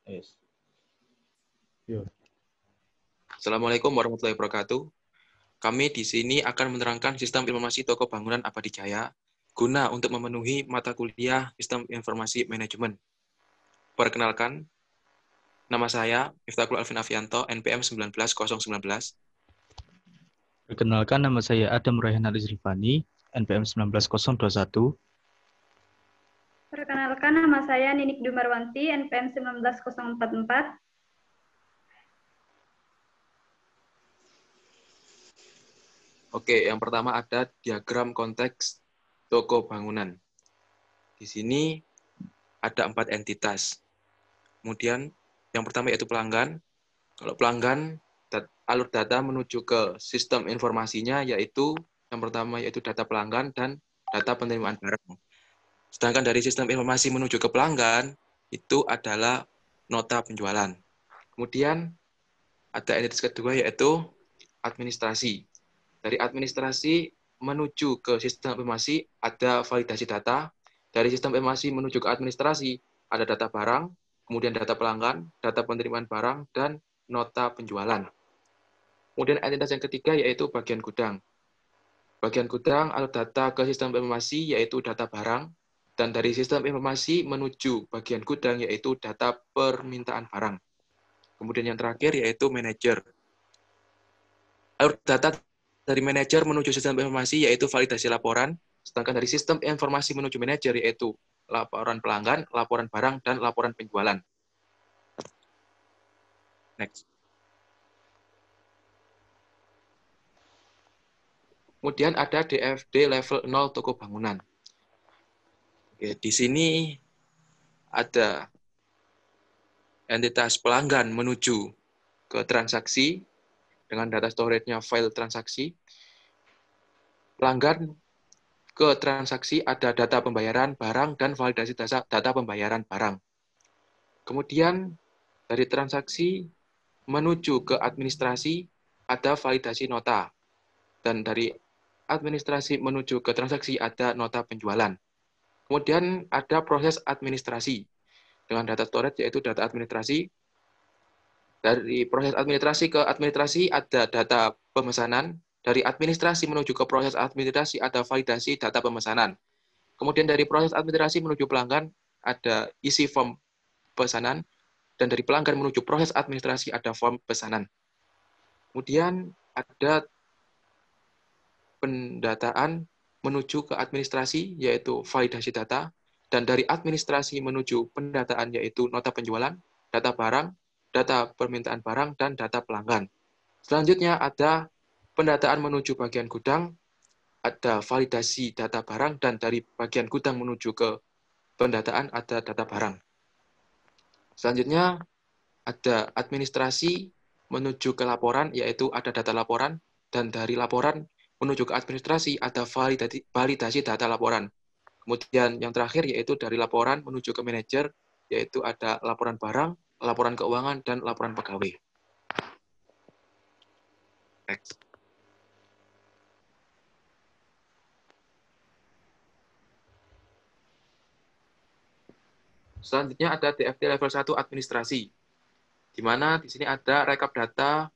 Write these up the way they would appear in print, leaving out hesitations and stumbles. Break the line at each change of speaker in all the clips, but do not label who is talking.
Yes. Yo.
Assalamualaikum warahmatullahi wabarakatuh. Kami di sini akan menerangkan sistem informasi toko bangunan Abadi Jaya guna untuk memenuhi mata kuliah Sistem Informasi Manajemen. Perkenalkan, nama saya Miftahul Alvin Afianto, NPM 19019.
Perkenalkan, nama saya Adam Rayhan Alizrifani, NPM 19021.
Perkenalkan, nama saya Ninik Dumarwanti, NPM 19044.
Oke, yang pertama ada diagram konteks toko bangunan. Di sini ada 4 entitas. Kemudian yang pertama yaitu pelanggan. Kalau pelanggan, alur data menuju ke sistem informasinya yaitu yang pertama yaitu data pelanggan dan data penerimaan barang. Sedangkan dari sistem informasi menuju ke pelanggan itu adalah nota penjualan. Kemudian ada entitas kedua yaitu administrasi. Dari administrasi menuju ke sistem informasi ada validasi data. Dari sistem informasi menuju ke administrasi ada data barang, kemudian data pelanggan, data penerimaan barang, dan nota penjualan. Kemudian entitas yang ketiga yaitu bagian gudang. Bagian gudang alur data ke sistem informasi yaitu data barang, dan dari sistem informasi menuju bagian gudang yaitu data permintaan barang. Kemudian yang terakhir yaitu manajer. Alur data dari manajer menuju sistem informasi yaitu validasi laporan, sedangkan dari sistem informasi menuju manajer yaitu laporan pelanggan, laporan barang, dan laporan penjualan. Next. Kemudian ada DFD level 0 toko bangunan. Oke, di sini ada entitas pelanggan menuju ke transaksi dengan data storage-nya file transaksi. Pelanggan ke transaksi ada data pembayaran barang dan validasi data pembayaran barang. Kemudian dari transaksi menuju ke administrasi ada validasi nota. Dan dari administrasi menuju ke transaksi ada nota penjualan. Kemudian ada proses administrasi dengan data storage yaitu data administrasi. Dari proses administrasi ke administrasi ada data pemesanan. Dari administrasi menuju ke proses administrasi ada validasi data pemesanan. Kemudian dari proses administrasi menuju pelanggan ada isi form pesanan. Dan dari pelanggan menuju proses administrasi ada form pesanan. Kemudian ada pendataan menuju ke administrasi, yaitu validasi data, dan dari administrasi menuju pendataan, yaitu nota penjualan, data barang, data permintaan barang, dan data pelanggan. Selanjutnya ada pendataan menuju bagian gudang, ada validasi data barang, dan dari bagian gudang menuju ke pendataan ada data barang. Selanjutnya ada administrasi menuju ke laporan, yaitu ada data laporan, dan dari laporan menuju ke administrasi ada validasi data laporan. Kemudian yang terakhir yaitu dari laporan menuju ke manajer, yaitu ada laporan barang, laporan keuangan, dan laporan pegawai. Next. Selanjutnya ada DFT level 1 administrasi, di mana di sini ada rekap data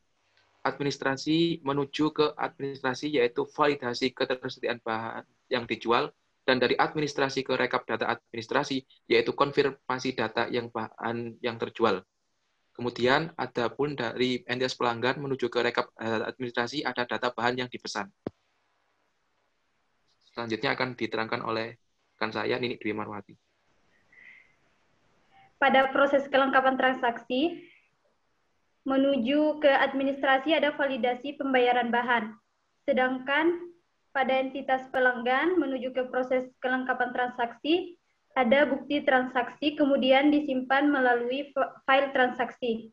administrasi menuju ke administrasi, yaitu validasi ketersediaan bahan yang dijual, dan dari administrasi ke rekap data administrasi, yaitu konfirmasi data yang bahan yang terjual. Kemudian ada pun dari entitas pelanggan menuju ke rekap data administrasi, ada data bahan yang dipesan. Selanjutnya akan diterangkan oleh rekan saya, Ninik Dwi Marwati.
Pada proses kelengkapan transaksi, menuju ke administrasi ada validasi pembayaran bahan. Sedangkan pada entitas pelanggan menuju ke proses kelengkapan transaksi, ada bukti transaksi kemudian disimpan melalui file transaksi.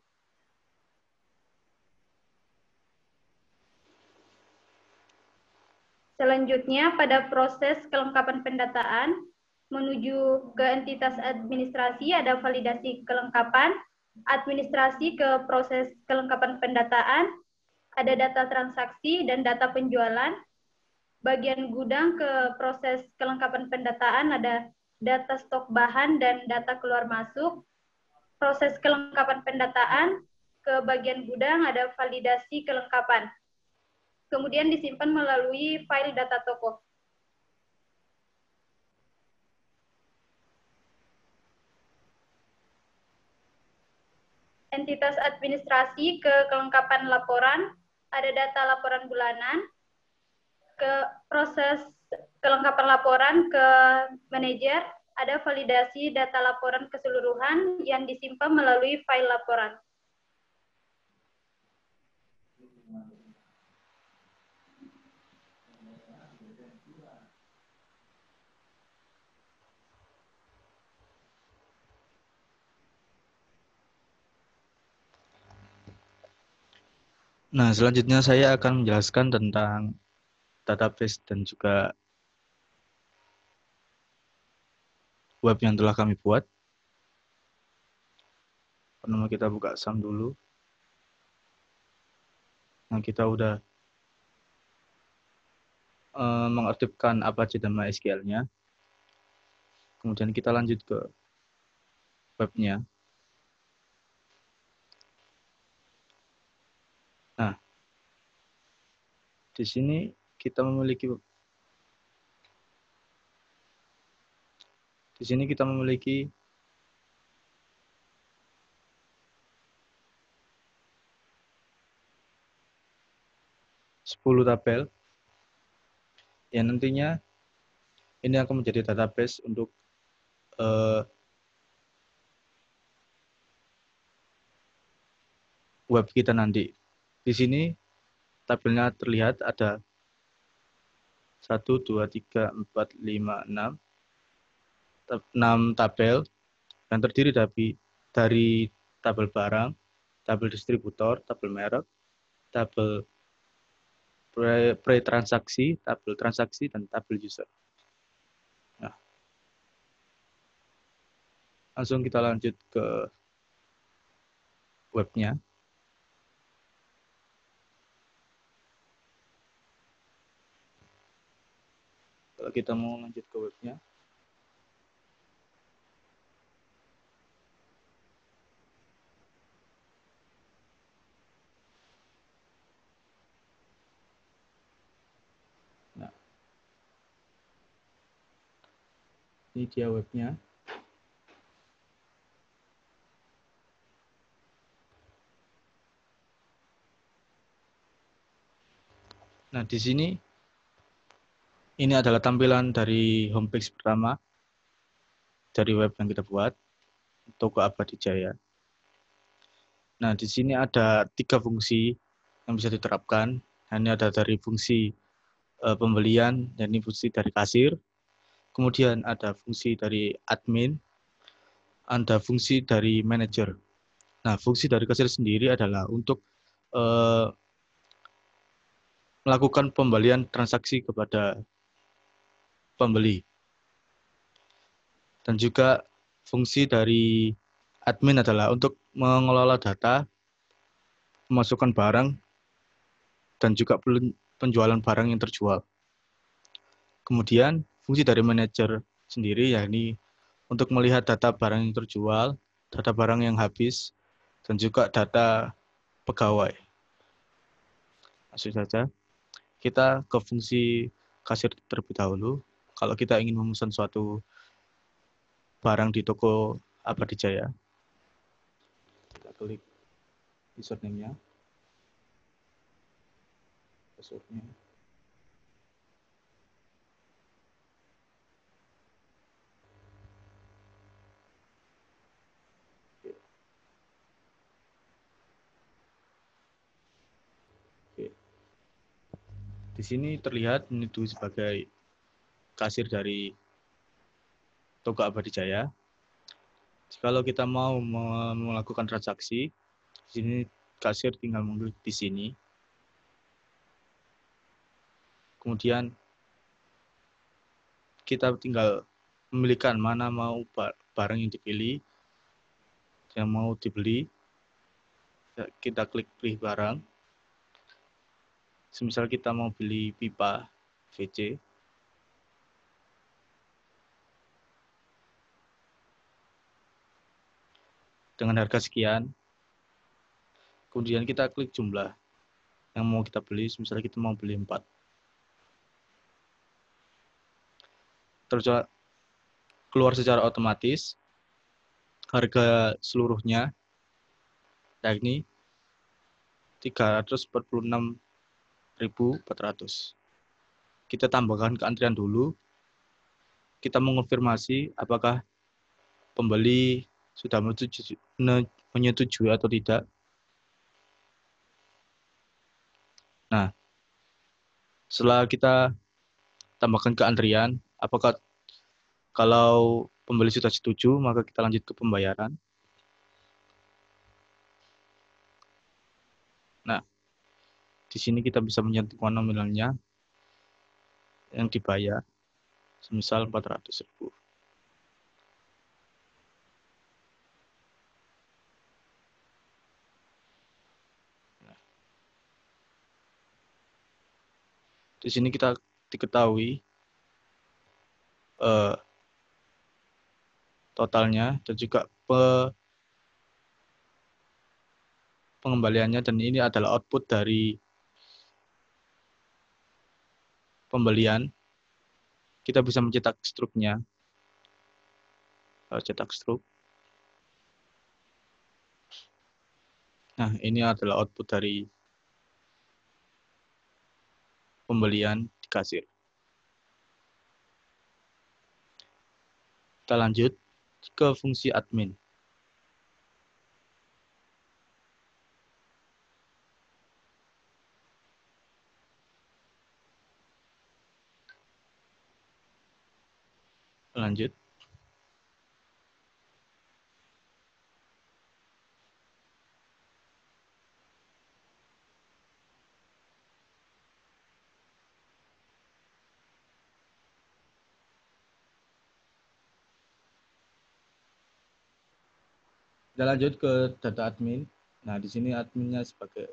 Selanjutnya pada proses kelengkapan pendataan, menuju ke entitas administrasi ada validasi kelengkapan, administrasi ke proses kelengkapan pendataan, ada data transaksi dan data penjualan. Bagian gudang ke proses kelengkapan pendataan ada data stok bahan dan data keluar masuk. proses kelengkapan pendataan, ke bagian gudang ada validasi kelengkapan. Kemudian disimpan melalui file data toko. Entitas administrasi ke kelengkapan laporan, ada data laporan bulanan, ke proses kelengkapan laporan ke manajer, ada validasi data laporan keseluruhan yang disimpan melalui file laporan.
Nah, selanjutnya saya akan menjelaskan tentang database dan juga web yang telah kami buat. Pertama kita buka SAM dulu. Nah, kita udah mengaktifkan Apache dan MySQL-nya. Kemudian kita lanjut ke webnya. Nah, di sini kita memiliki 10 tabel yang nantinya ini akan menjadi database untuk web kita nanti. Di sini tabelnya terlihat ada 1, 2, 3, 4, 5, 6 tabel yang terdiri dari tabel barang, tabel distributor, tabel merek, tabel pre-transaksi, tabel transaksi, dan tabel user. Nah, langsung kita lanjut ke webnya. Kalau kita mau lanjut ke webnya, nah, ini dia webnya. Nah, di sini ini adalah tampilan dari homepage pertama dari web yang kita buat, Toko Abadi Jaya. Nah, di sini ada 3 fungsi yang bisa diterapkan. Ini ada dari fungsi pembelian, dan ini fungsi dari kasir. Kemudian ada fungsi dari admin, ada fungsi dari manajer. Nah, fungsi dari kasir sendiri adalah untuk melakukan pembelian transaksi kepada pembeli. Dan juga fungsi dari admin adalah untuk mengelola data, memasukkan barang, dan juga penjualan barang yang terjual. Kemudian fungsi dari manajer sendiri yakni untuk melihat data barang yang terjual, data barang yang habis, dan juga data pegawai. Langsung saja kita ke fungsi kasir terlebih dahulu. Kalau kita ingin memesan suatu barang di toko Abadi Jaya, kita klik username-nya, password-nya. Di sini terlihat itu sebagai kasir dari Toko Abadi Jaya. Kalau kita mau melakukan transaksi, di sini kasir tinggal mengklik di sini. Kemudian kita tinggal memilihkan mana mau barang yang dipilih, yang mau dibeli. Kita klik pilih barang. Semisal kita mau beli pipa VC, dengan harga sekian. Kemudian kita klik jumlah yang mau kita beli, misalnya kita mau beli 4. Terus keluar secara otomatis harga seluruhnya, yakni 346.400. Kita tambahkan ke antrian dulu. Kita mengonfirmasi apakah pembeli sudah menyetujui atau tidak. Nah, setelah kita tambahkan ke antrian, apakah kalau pembeli sudah setuju, maka kita lanjut ke pembayaran. Nah, di sini kita bisa menentukan nominalnya yang dibayar, semisal 400.000. Di sini kita diketahui totalnya dan juga pengembaliannya, dan ini adalah output dari pembelian. Kita bisa mencetak struknya, cetak struk. Nah, ini adalah output dari pembelian di kasir. Kita lanjut ke fungsi admin. Lanjut. Kita lanjut ke data admin. Nah, di sini adminnya sebagai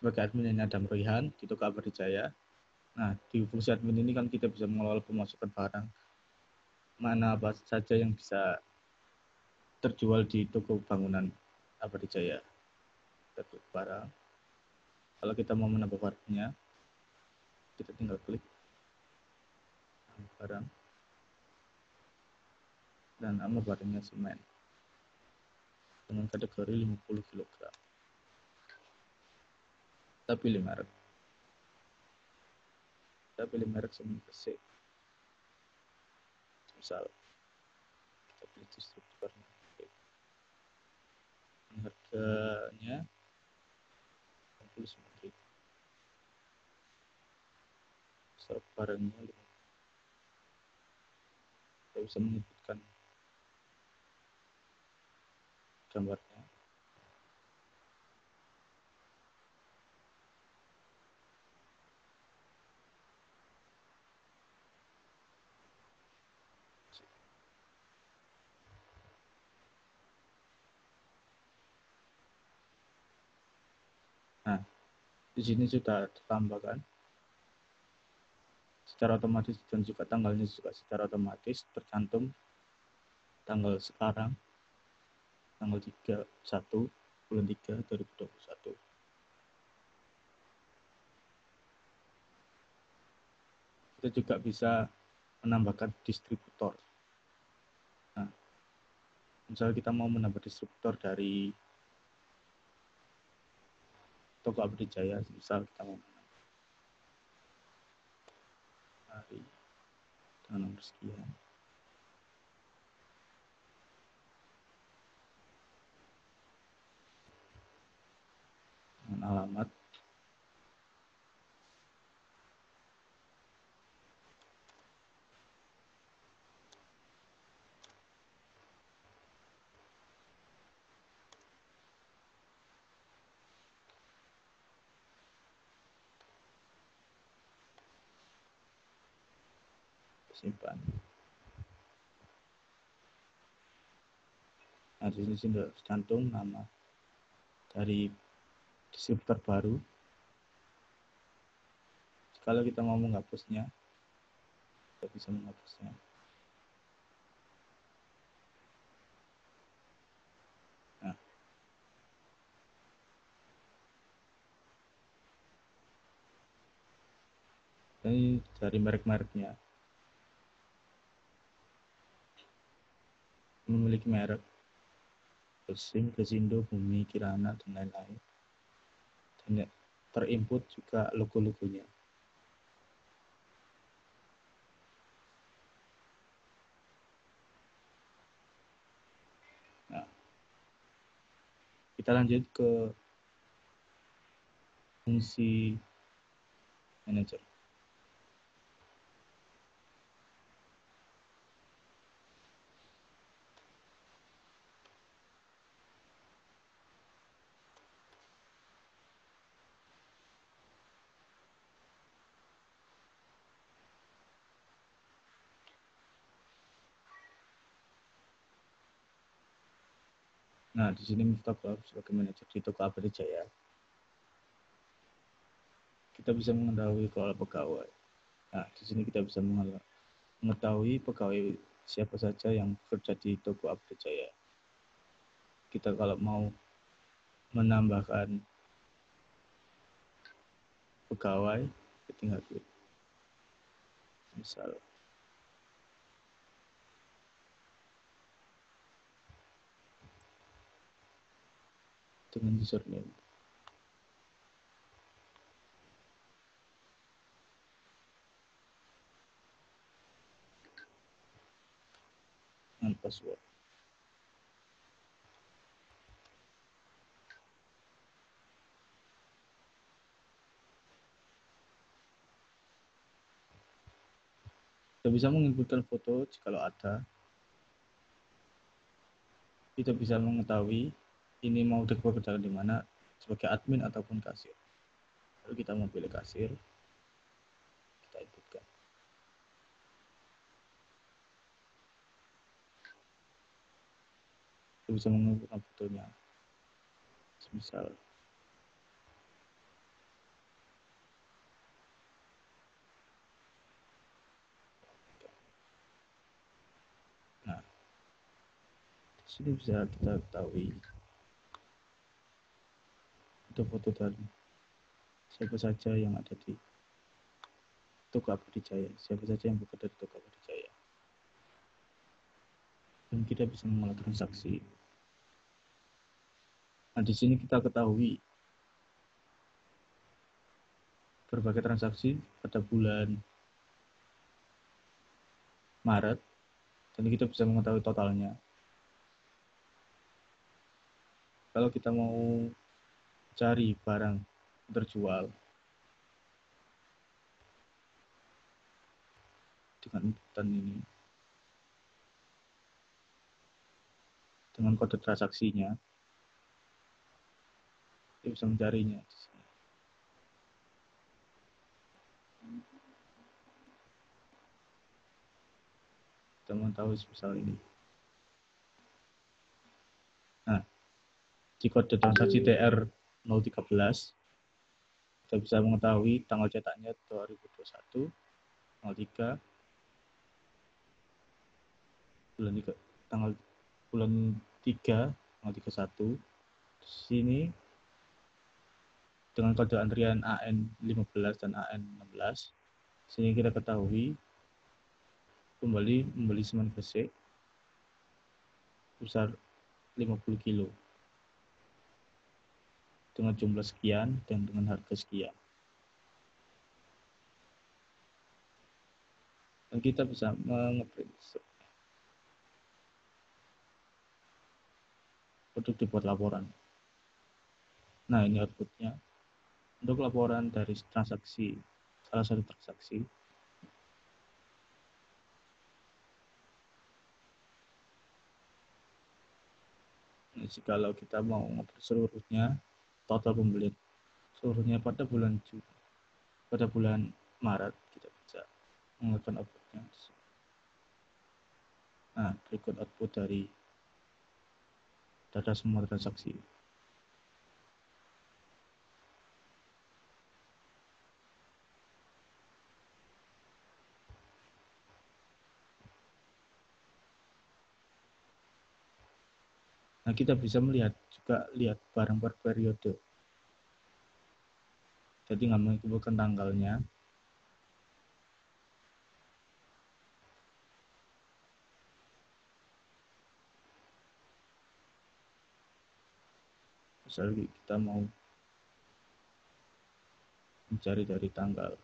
admin ini ada Royhan di Toko Abadijaya. Nah, di fungsi admin ini kan kita bisa mengelola pemasukan barang, mana apa saja yang bisa terjual di toko bangunan Abadijaya. Kita klik barang. Kalau kita mau menambah barangnya, kita tinggal klik barang, dan nama barangnya semen dengan kategori 50 kg. Kita pilih merek. Kita pilih merek semen bersih. Misal kita pilih distributornya. Harganya 69.000. Stok barangnya 5. Kita bisa menyebutkan gambarnya. Nah, di sini sudah ditambahkan secara otomatis, dan juga tanggalnya juga secara otomatis tercantum tanggal sekarang, tanggal 31 bulan 3 2021. Kita juga bisa menambahkan distributor. Nah, misalnya kita mau menambah distributor dari Toko Abadijaya, misal kita mau menambah hari dengan nomor sekian. Dengan alamat. Simpan. Nah, di sini sudah tercantum nama dari distributor baru. Kalau kita mau menghapusnya, kita bisa menghapusnya. Nah, Ini dari merek-mereknya. Memiliki merek Gesim, Gesindo, Bumi, Kirana, dan lain-lain. Dan terinput juga logo-logonya. Nah, kita lanjut ke fungsi manager. Nah, di sini Miftah sebagai manajer di toko Abadi Jaya. Kita bisa mengetahui kelola pegawai. Nah, di sini kita bisa mengetahui pegawai siapa saja yang bekerja di toko Abadi Jaya. Kita kalau mau menambahkan pegawai, tinggal klik. Misal dengan username. Dan password. Kita bisa menginputkan foto jika ada. Kita bisa mengetahui ini mau dikerjakan di mana sebagai admin ataupun kasir. Lalu kita mau pilih kasir, kita inputkan. Kita bisa menginputkan fotonya. Misal sini bisa kita ketahui foto-foto dari siapa saja yang ada di toko Abadi Jaya, siapa saja yang bekerja di toko Abadi Jaya. Dan kita bisa mengolah transaksi. Nah, di sini kita ketahui berbagai transaksi pada bulan Maret, dan kita bisa mengetahui totalnya. Kalau kita mau cari barang terjual dengan inputan ini, dengan kode transaksinya, kita bisa mencarinya di sini. Kita mengetahui sebesar ini. Nah, di kode transaksi TR013, kita bisa mengetahui tanggal cetaknya 2021, tanggal 3, bulan 3, tanggal 31. Di sini dengan kode antrian AN15 dan AN16, sehingga kita ketahui membeli semen gresik besar 50 kilo dengan jumlah sekian dan dengan harga sekian. Dan kita bisa ngeprint produk dibuat laporan. Nah, ini outputnya untuk laporan dari transaksi, salah satu transaksi. Nah, jikalau kita mau ngeprint seluruhnya, total pembelian seluruhnya pada bulan Maret, kita bisa menggunakan outputnya. Nah, berikut output dari data semua transaksi. Nah, kita bisa melihat juga barang per periode. Jadi nggak mengumpulkan tanggalnya, Misalnya kita mau mencari dari tanggal.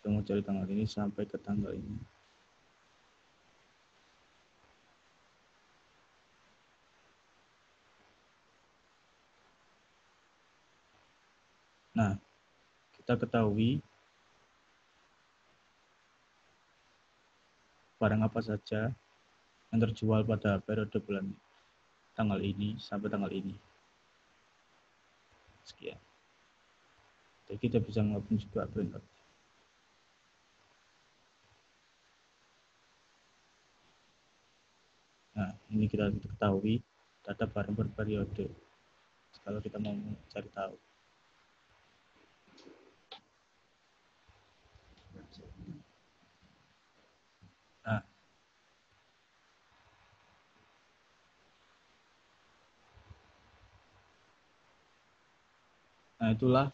Kita mau cari tanggal ini sampai ke tanggal ini. Nah, kita ketahui barang apa saja yang terjual pada periode bulan tanggal ini sampai tanggal ini. Sekian. Jadi kita bisa melakukan juga printout. Nah, ini kita ketahui data barang per periode. Kalau kita mau cari tahu. Nah, itulah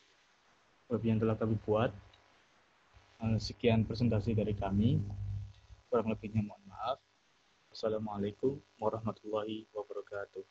web yang telah kami buat. Sekian presentasi dari kami. Kurang lebihnya mohon maaf. Wassalamualaikum warahmatullahi wabarakatuh.